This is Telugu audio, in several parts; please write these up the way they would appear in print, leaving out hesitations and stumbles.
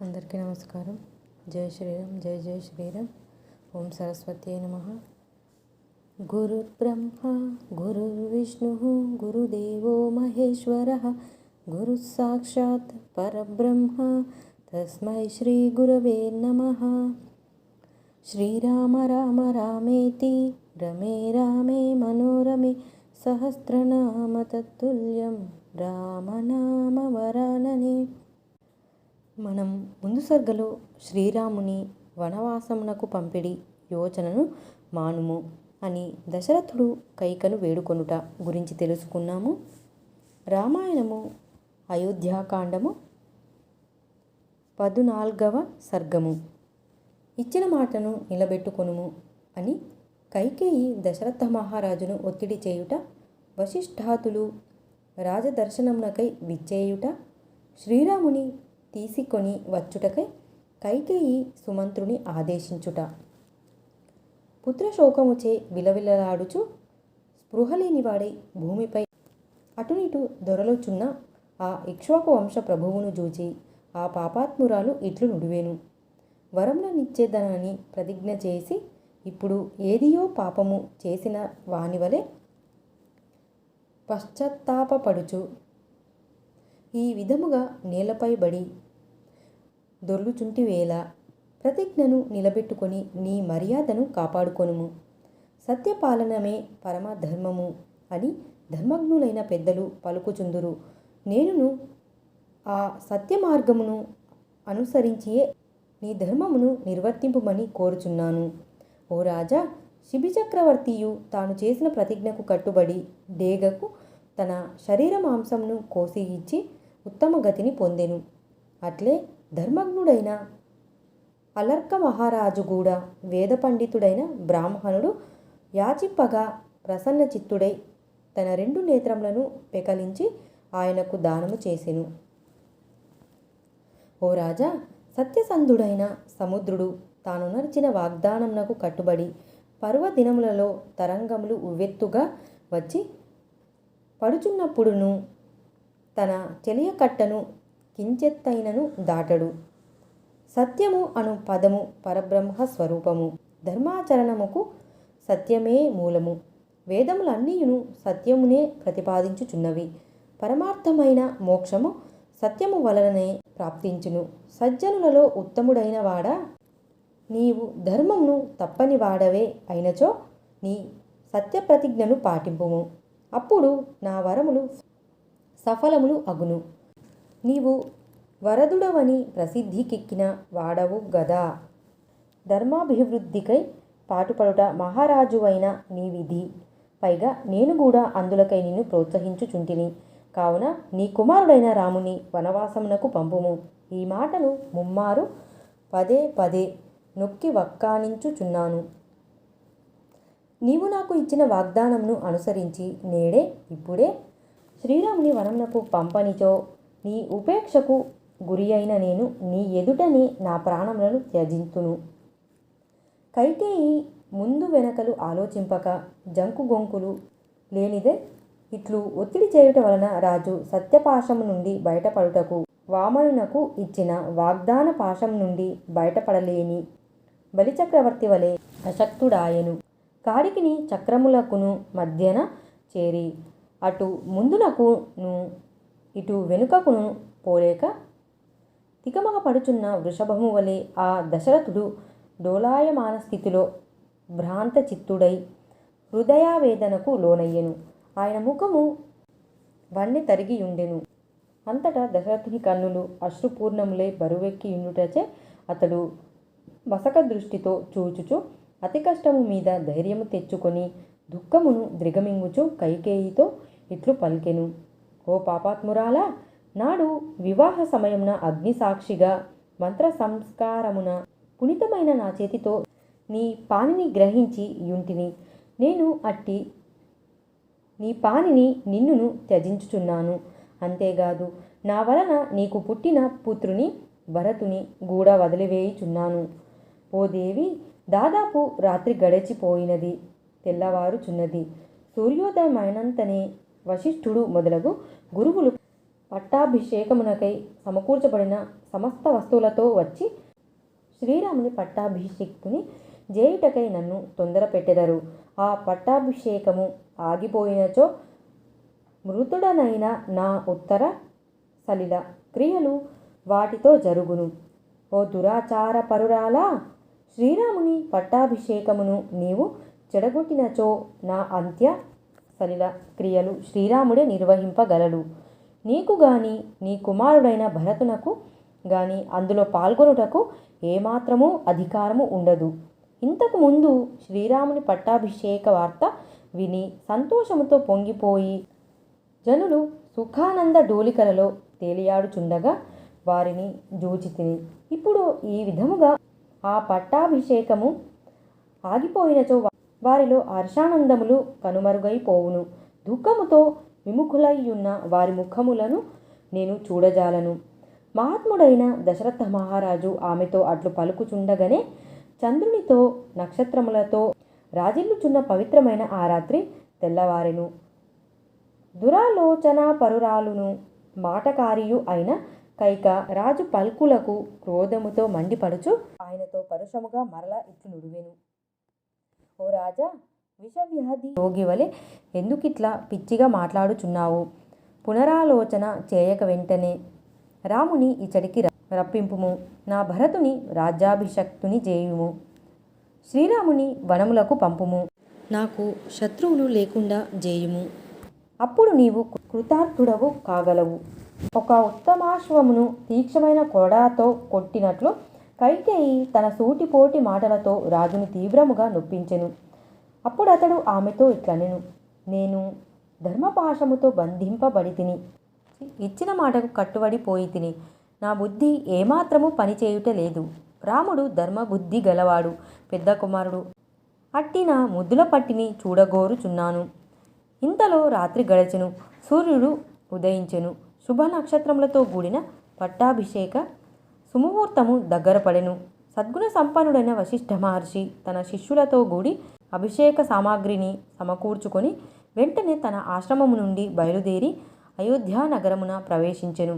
అందరికీ నమస్కారం. జై శ్రీరామ్, జై జై శ్రీరామ్. ఓం సరస్వతి నమః. గురుర్బ్రహ్మ గురుర్విష్ణుః గురుదేవో మహేశ్వరః గురుః సాక్షాత్ పరబ్రహ్మ తస్మై శ్రీ గురవే నమః. శ్రీరామ రామ రామేతి రమే రామే మనోరమే సహస్రనామ తత్తుల్యం రామనామ వరాననే. మనం ముందు సర్గలో శ్రీరాముని వనవాసమునకు పంపిడి యోచనను మానుము అని దశరథుడు కైకను వేడుకొనుట గురించి తెలుసుకున్నాము. రామాయణము అయోధ్యాకాండము 14వ సర్గము. ఇచ్చిన మాటను నిలబెట్టుకొనుము అని కైకేయి దశరథ మహారాజును ఒత్తిడి చేయుట, వశిష్ఠాదులు రాజదర్శనమునకై విచ్చేయుట, శ్రీరాముని తీసుకొని వచ్చుటకై కైకేయి సుమంత్రుని ఆదేశించుట, పుత్రశోకముచే విలవిలలాడుచు స్పృహలేనివాడై భూమిపై అటునిటు దొరలుచున్న ఆ ఇక్ష్వాకు వంశ ప్రభువును చూచి ఆ పాపాత్మురాలు ఇట్లు నుడివేను. వరములనిచ్చేదనని ప్రతిజ్ఞ చేసి ఇప్పుడు ఏదియో పాపము చేసిన వానివలే పశ్చాత్తాపపడుచు ఈ విధముగా నేలపై బడి దొర్లుచుంటివేళ ప్రతిజ్ఞను నిలబెట్టుకొని నీ మర్యాదను కాపాడుకొనుము. సత్యపాలనమే పరమధర్మము అని ధర్మజ్ఞులైన పెద్దలు పలుకుచుందురు. నేనును ఆ సత్య మార్గమును అనుసరించియే నీ ధర్మమును నిర్వర్తింపుమని కోరుచున్నాను. ఓ రాజా, శిబిచక్రవర్తియు తాను చేసిన ప్రతిజ్ఞకు కట్టుబడి డేగకు తన శరీర మాంసమును కోసి ఇచ్చి ఉత్తమ గతిని పొందెను. అట్లే ధర్మజ్ఞుడైన అలర్క మహారాజు కూడా వేద పండితుడైన బ్రాహ్మణుడు యాచింపగా ప్రసన్న చిత్తుడై తన 2 నేత్రములను పెకలించి ఆయనకు దానము చేసెను. ఓ రాజా, సత్యసంధుడైన సముద్రుడు తాను నర్చిన వాగ్దానమునకు కట్టుబడి పర్వదినములలో తరంగములు ఉవ్వెత్తుగా వచ్చి పడుచున్నప్పుడును తన చెలియకట్టను కించెత్తైనను దాటడు. సత్యము అను పదము పరబ్రహ్మ స్వరూపము. ధర్మాచరణముకు సత్యమే మూలము. వేదములన్నీయును సత్యమునే ప్రతిపాదించుచున్నవి. పరమార్థమైన మోక్షము సత్యము వలననే ప్రాప్తించును. సజ్జనులలో ఉత్తముడైన వాడా, నీవు ధర్మమును తప్పని వాడవే అయినచో నీ సత్యప్రతిజ్ఞను పాటింపుము. అప్పుడు నా వరములు సఫలములు అగును. నీవు వరదుడవని ప్రసిద్ధికెక్కిన వాడవు గదా. ధర్మాభివృద్ధికై పాటుపడుట మహారాజువైన నీ విధి. పైగా నేను కూడా అందులకై నిన్ను ప్రోత్సహించుచుంటిని. కావున నీ కుమారుడైన రాముని వనవాసమునకు పంపుము. ఈ మాటను ముమ్మారు పదే పదే నొక్కి వక్కాణించుచున్నాను. నీవు నాకు ఇచ్చిన వాగ్దానమును అనుసరించి నేడే ఇప్పుడే శ్రీరాముని వనమునకు పంపనిచో నీ ఉపేక్షకు గురి అయిన నేను నీ ఎదుటనే నా ప్రాణములను త్యజింతును. కైకేయి ముందు వెనకలు ఆలోచింపక జంకు గొంకులు లేనిదే ఇట్లు ఒత్తిడి చేయుట వలన రాజు సత్యపాశము నుండి బయటపడుటకు వామనునకు ఇచ్చిన వాగ్దాన పాశం నుండి బయటపడలేని బలిచక్రవర్తి వలె అశక్తుడాయెను. కాడికిని చక్రములకును మధ్యన చేరి అటు ముందునకును ఇటు వెనుకకును పోలేక తికమక పడుచున్న వృషభము వలె ఆ దశరథుడు డోలాయమాన స్థితిలో భ్రాంత చిత్తుడై హృదయావేదనకు లోనయ్యెను. ఆయన ముఖము వన్నె తరిగియుండెను. అంతటా దశరథుని కన్నులు అశ్రుపూర్ణములై బరువెక్కియుండుటచే అతడు మసక దృష్టితో చూచుచు అతి కష్టము మీద ధైర్యము తెచ్చుకొని దుఃఖమును ద్రిగమింగుచు కైకేయితో ఇట్లు పలికెను. ఓ పాపాత్మురాలా, నాడు వివాహ సమయమున అగ్ని సాక్షిగా మంత్ర సంస్కారమున పునీతమైన నా చేతితో నీ పానిని గ్రహించి యుంటిని. నేను అట్టి నీ పానిని నిన్నును త్యజించుచున్నాను. అంతేకాదు నా వలన నీకు పుట్టిన పుత్రుని భరతుని కూడా వదిలివేయుచున్నాను. ఓ దేవి, దాదాపు రాత్రి గడిచిపోయినది, తెల్లవారుచున్నది. సూర్యోదయమైనంతనే వశిష్ఠుడు మొదలగు గురువులు పట్టాభిషేకమునకై సమకూర్చబడిన సమస్త వస్తువులతో వచ్చి శ్రీరాముని పట్టాభిషేక్తుని చేయుటకై నన్ను తొందర పెట్టెదరు. ఆ పట్టాభిషేకము ఆగిపోయినచో మృతుడనైన నా ఉత్తర సలిల క్రియలు వాటితో జరుగును. ఓ దురాచార పరురాలా, శ్రీరాముని పట్టాభిషేకమును నీవు చెడగొట్టినచో నా అంత్య సలిల క్రియలు శ్రీరాముడే నిర్వహింపగలడు. నీకు గాని నీ కుమారుడైన భరతునకు గాని అందులో పాల్గొనుటకు ఏమాత్రమూ అధికారము ఉండదు. ఇంతకు ముందు శ్రీరాముని పట్టాభిషేక వార్త విని సంతోషముతో పొంగిపోయి జనులు సుఖానంద డోలికలలో తేలియాడుచుండగా వారిని జూచితిని. ఇప్పుడు ఈ విధముగా ఆ పట్టాభిషేకము ఆగిపోయినచో వారిలో హర్షానందములు కనుమరుగైపోవును. దుఃఖముతో విముఖులయ్యున్న వారి ముఖములను నేను చూడజాలను. మహాత్ముడైన దశరథ మహారాజు ఆమెతో అట్లు పలుకుచుండగానే చంద్రునితో నక్షత్రములతో రాజిల్లుచున్న పవిత్రమైన ఆ రాత్రి తెల్లవారెను. దురాలోచన పరురాలును మాటకారియు అయిన కైక రాజు పల్కులకు క్రోధముతో మండిపడుచు ఆయనతో పరుషముగా మరల ఇట్లు నుడివెను. ఓ రాజా, విషవ్యాధి రోగి వలె ఎందుకిట్లా పిచ్చిగా మాట్లాడుచున్నావు? పునరాలోచన చేయక వెంటనే రాముని ఇచ్చడికి రప్పింపుము. నా భరతుని రాజ్యాభిషక్తుని చేయుము. శ్రీరాముని వనములకు పంపుము. నాకు శత్రువులు లేకుండా చేయుము. అప్పుడు నీవు కృతార్థుడవు కాగలవు. ఒక ఉత్తమాశ్వమును తీక్షమైన కొడాతో కొట్టినట్లు కైకేయి తన సూటిపోటి మాటలతో రాజును తీవ్రముగా నొప్పించెను. అప్పుడు అతడు ఆమెతో ఇట్లనెను, నేను ధర్మపాశముతో బంధింపబడి తిని, ఇచ్చిన మాటకు కట్టుబడి పోయి తిని, నా బుద్ధి ఏమాత్రము పనిచేయుట లేదు. రాముడు ధర్మబుద్ధి గలవాడు, పెద్ద కుమారుడు. అట్టి నా ముద్దుల పట్టిని చూడగోరుచున్నాను. ఇంతలో రాత్రి గడచెను, సూర్యుడు ఉదయించెను. శుభ నక్షత్రములతో కూడిన పట్టాభిషేక సుముహూర్తము దగ్గర పడెను. సద్గుణ సంపన్నుడైన వశిష్ఠ మహర్షి తన శిష్యులతో కూడి అభిషేక సామాగ్రిని సమకూర్చుకొని వెంటనే తన ఆశ్రమము నుండి బయలుదేరి అయోధ్యా నగరమున ప్రవేశించెను.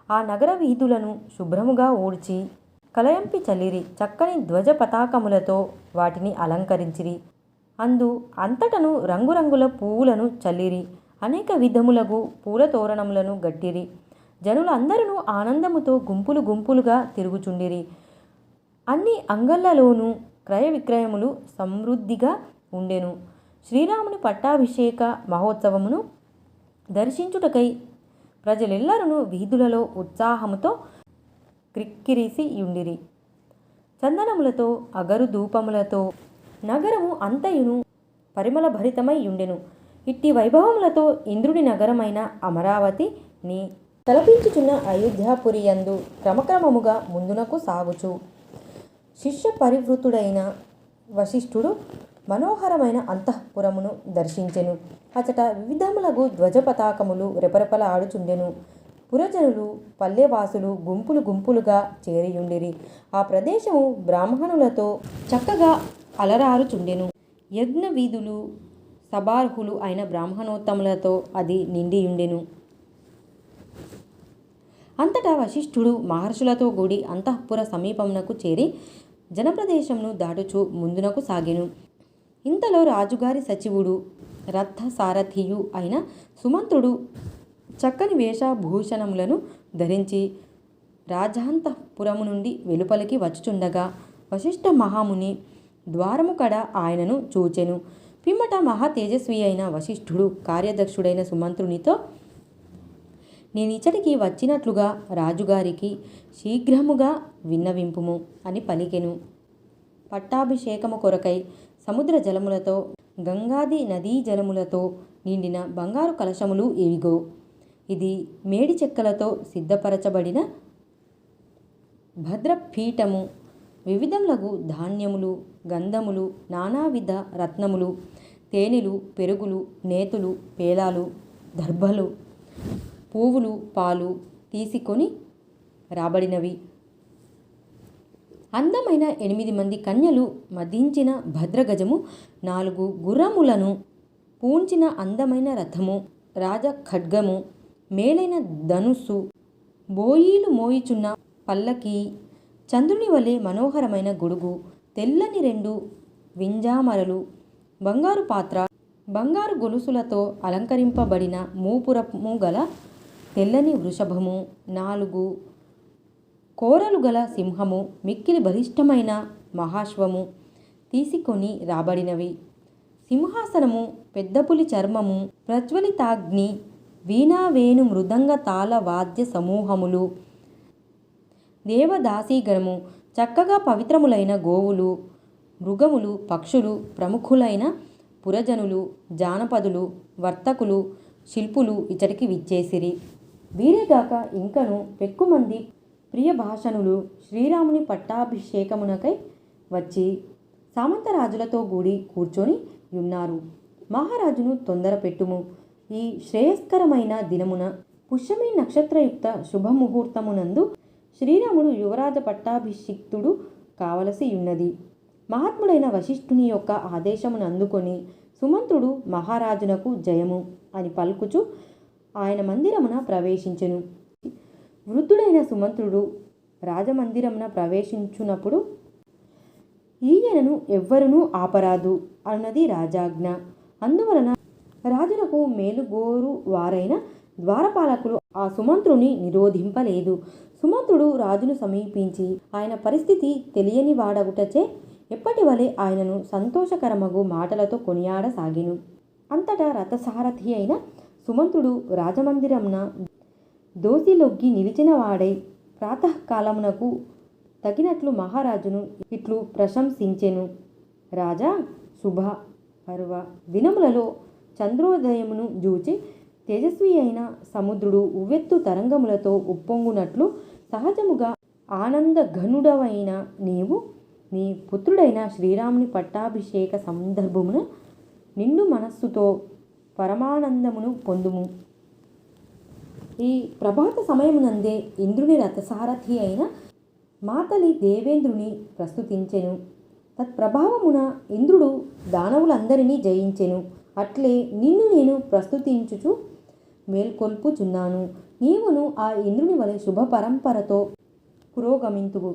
ఆ నగర వీధులను శుభ్రముగా ఊడ్చి కలయంపి చల్లిరి. చక్కని ధ్వజ పతాకములతో వాటిని అలంకరించిరి. అంతటను రంగురంగుల పువ్వులను చల్లిరి. అనేక విధములగు పూల తోరణములను గట్టిరి. జనులందరూ ఆనందముతో గుంపులు గుంపులుగా తిరుగుచుండిరి. అన్ని అంగళ్ళలోనూ క్రయ విక్రయములు సమృద్ధిగా ఉండెను. శ్రీరాముని పట్టాభిషేక మహోత్సవమును దర్శించుటకై ప్రజలెల్లరూ వీధులలో ఉత్సాహముతో క్రిక్కిరిసి యుండిరి. చందనములతో అగరు ధూపములతో నగరము అంతయును పరిమళ భరితమై యుండెను. ఇట్టి వైభవములతో ఇంద్రుని నగరమైన అమరావతిని తలపించుచున్న అయోధ్యాపురి యందు క్రమక్రమముగా ముందునకు సాగుచు శిష్య పరివృతుడైన వశిష్ఠుడు మనోహరమైన అంతఃపురమును దర్శించెను. అచట వివిధములగు ధ్వజ పతాకములు రెపరెపల ఆడుచుండెను. పురజనులు పల్లెవాసులు గుంపులు గుంపులుగా చేరియుండిరి. ఆ ప్రదేశము బ్రాహ్మణులతో చక్కగా అలరారుచుండెను. యజ్ఞ వీధులు సబార్హులు అయిన బ్రాహ్మణోత్తములతో అది నిండియుండెను. అంతటా వశిష్ఠుడు మహర్షులతో కూడి అంతఃపుర సమీపమునకు చేరి జనప్రదేశమును దాటుచు ముందునకు సాగెను. ఇంతలో రాజుగారి సచివుడు రథ సారథియు అయిన సుమంత్రుడు చక్కని వేషభూషణములను ధరించి రాజాంతఃపురము నుండి వెలుపలికి వచ్చుచుండగా వశిష్ఠ మహాముని ద్వారము కడ ఆయనను చూచెను. పిమ్మట మహా తేజస్వి అయిన వశిష్ఠుడు కార్యదక్షుడైన సుమంత్రునితో, నేనిచ్చటికి వచ్చినట్లుగా రాజుగారికి శీఘ్రముగా విన్నవింపుము అని పలికెను. పట్టాభిషేకము కొరకై సముద్ర జలములతో గంగాది నదీ జలములతో నిండిన బంగారు కలశములు ఇవిగో. ఇది మేడి చెక్కలతో సిద్ధపరచబడిన భద్రపీఠము. వివిధములగు ధాన్యములు, గంధములు, నానావిధ రత్నములు, తేనెలు, పెరుగులు, నేతులు, పేలాలు, దర్భలు, పువ్వులు, పాలు తీసుకొని రాబడినవి. అందమైన 8 మంది కన్యలు మదించిన భద్రగజము, 4 గుర్రములను పూంచిన అందమైన రథము, రాజ ఖడ్గము, మేలైన ధనుస్సు, బోయీలు మోయిచున్న పల్లకి, చంద్రుని వలె మనోహరమైన గొడుగు, తెల్లని 2 వింజామరలు, బంగారు పాత్ర, బంగారు గొలుసులతో అలంకరింపబడిన మూపురము గల తెల్లని వృషభము, 4 కోరలు గల సింహము, మిక్కిలి బలిష్టమైన మహాశ్వము తీసుకొని రాబడినవి. సింహాసనము, పెద్దపులి చర్మము, ప్రజ్వలితాగ్ని, వీణావేణు మృదంగ తాళ వాద్య సమూహములు, దేవదాసీగణము, చక్కగా పవిత్రములైన గోవులు, మృగములు, పక్షులు, ప్రముఖులైన పురజనులు, జానపదులు, వర్తకులు, శిల్పులు ఇచ్చటికి విచ్చేసిరి. వీరేగాక ఇంకను పెక్కుమంది ప్రియభాషణులు శ్రీరాముని పట్టాభిషేకమునకై వచ్చి సామంతరాజులతో కూడి కూర్చొని యున్నారు. మహారాజును తొందర పెట్టుము. ఈ శ్రేయస్కరమైన దినమున పుష్యమి నక్షత్రయుక్త శుభముహూర్తమునందు శ్రీరాముడు యువరాజ పట్టాభిషిక్తుడు కావలసి యున్నది. మహాత్ముడైన వశిష్ఠుని యొక్క ఆదేశమును అందుకొని సుమంత్రుడు మహారాజునకు జయము అని పలుకుచు ఆయన మందిరమున ప్రవేశించెను. వృద్ధుడైన సుమంత్రుడు రాజమందిరమున ప్రవేశించునప్పుడు ఈయనను ఎవ్వరునూ ఆపరాదు అన్నది రాజాజ్ఞ. అందువలన రాజునకు మేలుగోరు వారైన ద్వారపాలకులు ఆ సుమంత్రుని నిరోధింపలేదు. సుమంత్రుడు రాజును సమీపించి ఆయన పరిస్థితి తెలియని వాడగుటచే ఎప్పటి వలె ఆయనను సంతోషకరమగు మాటలతో కొనియాడసాగెను. అంతటా రథసారథి అయిన సుమంత్రుడు రాజమందిరమున దోసిలొగ్గి నిలిచిన వాడై ప్రాతకాలమునకు తగినట్లు మహారాజును ఇట్లు ప్రశంసించెను. రాజా, శుభ పర్వ దినములలో చంద్రోదయమును జూచి తేజస్వి అయిన సముద్రుడు ఉవ్వెత్తు తరంగములతో ఉప్పొంగునట్లు సహజముగా ఆనందఘనుడవైన నీవు నీ పుత్రుడైన శ్రీరాముని పట్టాభిషేక సందర్భమున నిండు మనస్సుతో పరమానందమును పొందుము. ఈ ప్రభాత సమయమునందే ఇంద్రుని రథసారథి అయిన మాతలి దేవేంద్రుని ప్రస్తుతించెను. తత్ప్రభావమున ఇంద్రుడు దానవులందరినీ జయించెను. అట్లే నిన్ను నేను ప్రస్తుతించుచు మేల్కొల్పుచున్నాను. నీవును ఆ ఇంద్రుని వలె శుభ పరంపరతో పురోగమింతువు.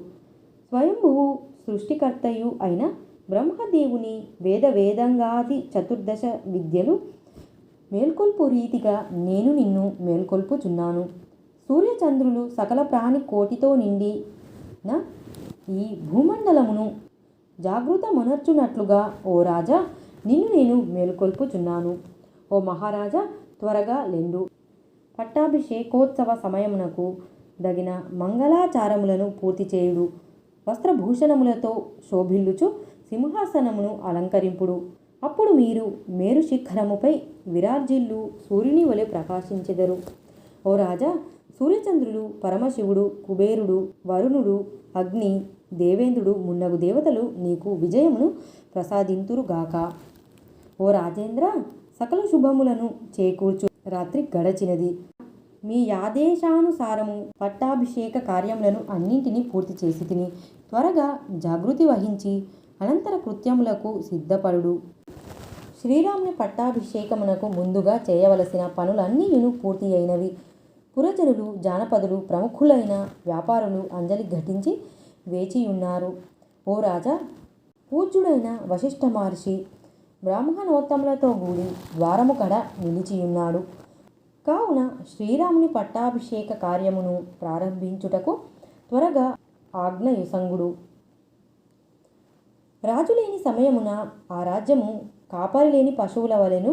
స్వయంభువు సృష్టికర్తయు అయిన బ్రహ్మదేవుని వేదంగాది 14 విద్యలు మేల్కొల్పు రీతిగా నేను నిన్ను మేల్కొల్పుచున్నాను. సూర్యచంద్రులు సకల ప్రాణి కోటితో నిండి ఈ భూమండలమును జాగృతమొనర్చునట్లుగా ఓ రాజా నిన్ను నేను మేల్కొల్పుచున్నాను. ఓ మహారాజా, త్వరగా లెండు. పట్టాభిషేకోత్సవ సమయమునకు దగిన మంగళాచారములను పూర్తి చేయుడు. వస్త్రభూషణములతో శోభిల్లుచు సింహాసనమును అలంకరింపుడు. అప్పుడు మీరు మేరు శిఖరముపై విరాజిల్లు సూర్యుని వలె ప్రకాశించెదరు. ఓ రాజా, సూర్యచంద్రులు, పరమశివుడు, కుబేరుడు, వరుణుడు, అగ్ని, దేవేంద్రుడు మున్నగు దేవతలు నీకు విజయమును ప్రసాదింతురుగాక. ఓ రాజేంద్ర, సకల శుభములను చేకూర్చు రాత్రి గడచినది. మీ ఆదేశానుసారము పట్టాభిషేక కార్యములను అన్నింటినీ పూర్తి చేసి తిని త్వరగా జాగృతి వహించి అనంతర కృత్యములకు సిద్ధపడుడు. శ్రీరాముని పట్టాభిషేకమునకు ముందుగా చేయవలసిన పనులన్నీయును పూర్తి అయినవి. పురజనులు, జానపదులు, ప్రముఖులైన వ్యాపారులు అంజలి ఘటించి వేచియున్నారు. ఓ రాజా, పూజ్యుడైన వశిష్ఠ మహర్షి బ్రాహ్మణోత్తములతో కూడి ద్వారము కడ నిలిచియున్నాడు. కావున శ్రీరాముని పట్టాభిషేక కార్యమును ప్రారంభించుటకు త్వరగా ఆజ్ఞయుసంగుడు. రాజు లేని సమయమున ఆ రాజ్యము కాపరి లేని పశువుల వలెను,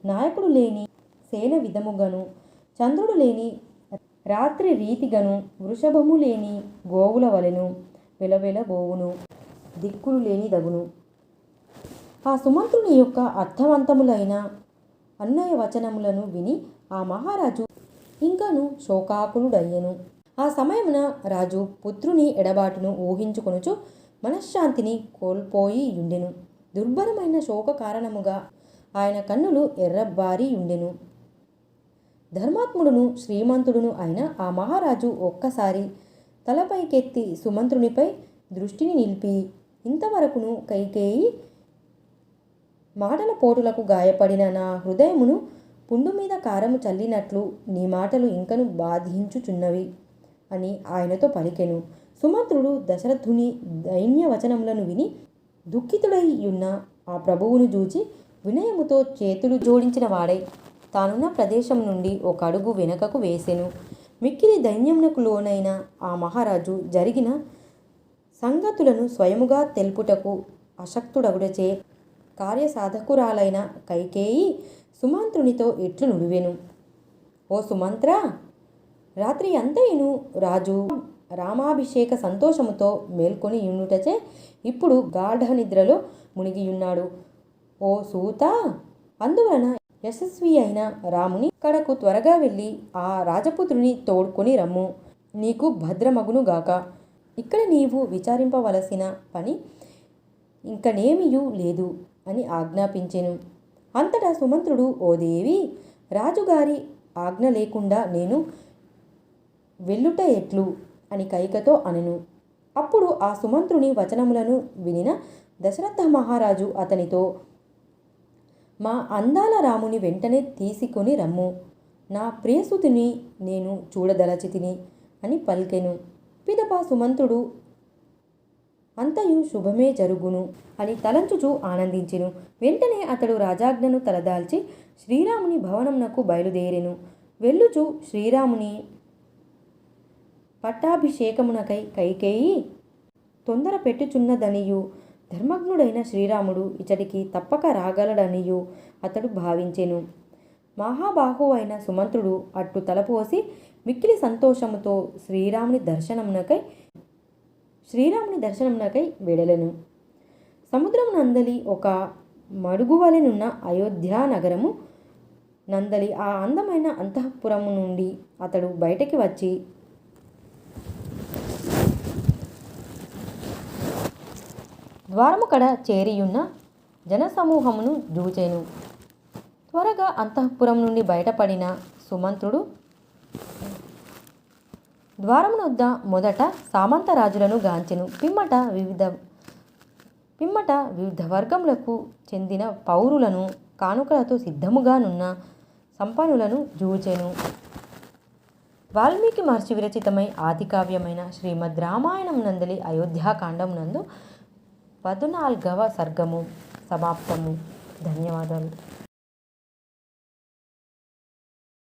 నాయకుడు లేని సేన విధముగను, చంద్రుడు లేని రాత్రి రీతిగను, వృషభము లేని గోవుల వలెను వెలవెలబోవును, దిక్కులు లేని దగును. ఆ సుమంత్రుని యొక్క అర్థవంతములైన అన్నయ వచనములను విని ఆ మహారాజు ఇంకను శోకాకులుడయ్యెను. ఆ సమయమున రాజు పుత్రుని ఎడబాటును ఊహించుకొనుచు మనశ్శాంతిని కోల్పోయి యుండెను. దుర్భరమైన శోక కారణముగా ఆయన కన్నులు ఎర్రబారి యుండెను. ధర్మాత్ముడును శ్రీమంతుడును అయిన ఆ మహారాజు ఒక్కసారి తలపైకెత్తి సుమంత్రునిపై దృష్టిని నిలిపి, ఇంతవరకును కైకేయి మాటల పోటులకు గాయపడిన నా హృదయమును పుండు మీద కారము చల్లినట్లు నీ మాటలు ఇంకను బాధించుచున్నవి అని ఆయనతో పలికెను. సుమంత్రుడు దశరథుని దైన్యవచనములను విని దుఃఖితుడై ఉన్న ఆ ప్రభువును చూచి వినయముతో చేతులు జోడించిన వాడై తానున్న ప్రదేశం నుండి ఒక అడుగు వెనకకు వేసెను. మిక్కిలి దైన్యమునకు లోనైన ఆ మహారాజు జరిగిన సంగతులను స్వయముగా తెలుపుటకు అశక్తుడగుడచే కార్యసాధకురాలైన కైకేయి సుమంత్రునితో ఇట్లు నుడివెను. ఓ సుమంత్ర, రాత్రి అంతయును రాజు రామాభిషేక సంతోషముతో మేల్కొని యుండుటచే ఇప్పుడు గాఢ నిద్రలో మునిగియున్నాడు. ఓ సూత, అందువలన యశస్వి అయిన రాముని కడకు త్వరగా వెళ్ళి ఆ రాజపుత్రుని తోడ్కొని రమ్ము. నీకు భద్రమగునుగాక. ఇక్కడ నీవు విచారింపవలసిన పని ఇంకనేమియూ లేదు అని ఆజ్ఞాపించెను. అంతటా సుమంత్రుడు, ఓ దేవి, రాజుగారి ఆజ్ఞ లేకుండా నేను వెళ్ళుట ఎట్లు అని కైకతో అనెను. అప్పుడు ఆ సుమంత్రుని వచనములను వినిన దశరథ మహారాజు అతనితో, మా అందాల రాముని వెంటనే తీసుకొని రమ్ము. నా ప్రియసుతిని నేను చూడదలచితిని అని పలికెను. పిదప సుమంత్రుడు అంతయు శుభమే జరుగును అని తలంచుచూ ఆనందించెను. వెంటనే అతడు రాజాజ్ఞను తలదాల్చి శ్రీరాముని భవనమునకు బయలుదేరెను. వెళ్ళుచు శ్రీరాముని పట్టాభిషేకమునకై కైకేయి తొందర పెట్టుచున్నదనియు ధర్మజ్ఞుడైన శ్రీరాముడు ఇచ్చటికి తప్పక రాగలడనియు అతడు భావించెను. మహాబాహు అయిన సుమంత్రుడు అట్టు తలపోసి మిక్కిలి సంతోషముతో శ్రీరాముని దర్శనమునకై వెడలెను. సముద్రమునందలి ఒక మడుగువలెనున్న అయోధ్యా నగరము నందలి ఆ అందమైన అంతఃపురము నుండి అతడు బయటికి వచ్చి ద్వారము కడ చేరియున్న జనసమూహమును జూచెను. త్వరగా అంతఃపురం నుండి బయటపడిన సుమంత్రుడు ద్వారమునొద్ద మొదట సామంతరాజులను గాంచెను. పిమ్మట వివిధ వర్గములకు చెందిన పౌరులను కానుకలతో సిద్ధముగానున్న సంపన్నులను జూచెను. వాల్మీకి మహర్షి విరచితమై ఆదికావ్యమైన శ్రీమద్ రామాయణం నందలి అయోధ్యాకాండమునందు 14వ సర్గము సమాప్తము. ధన్యవాదాలు.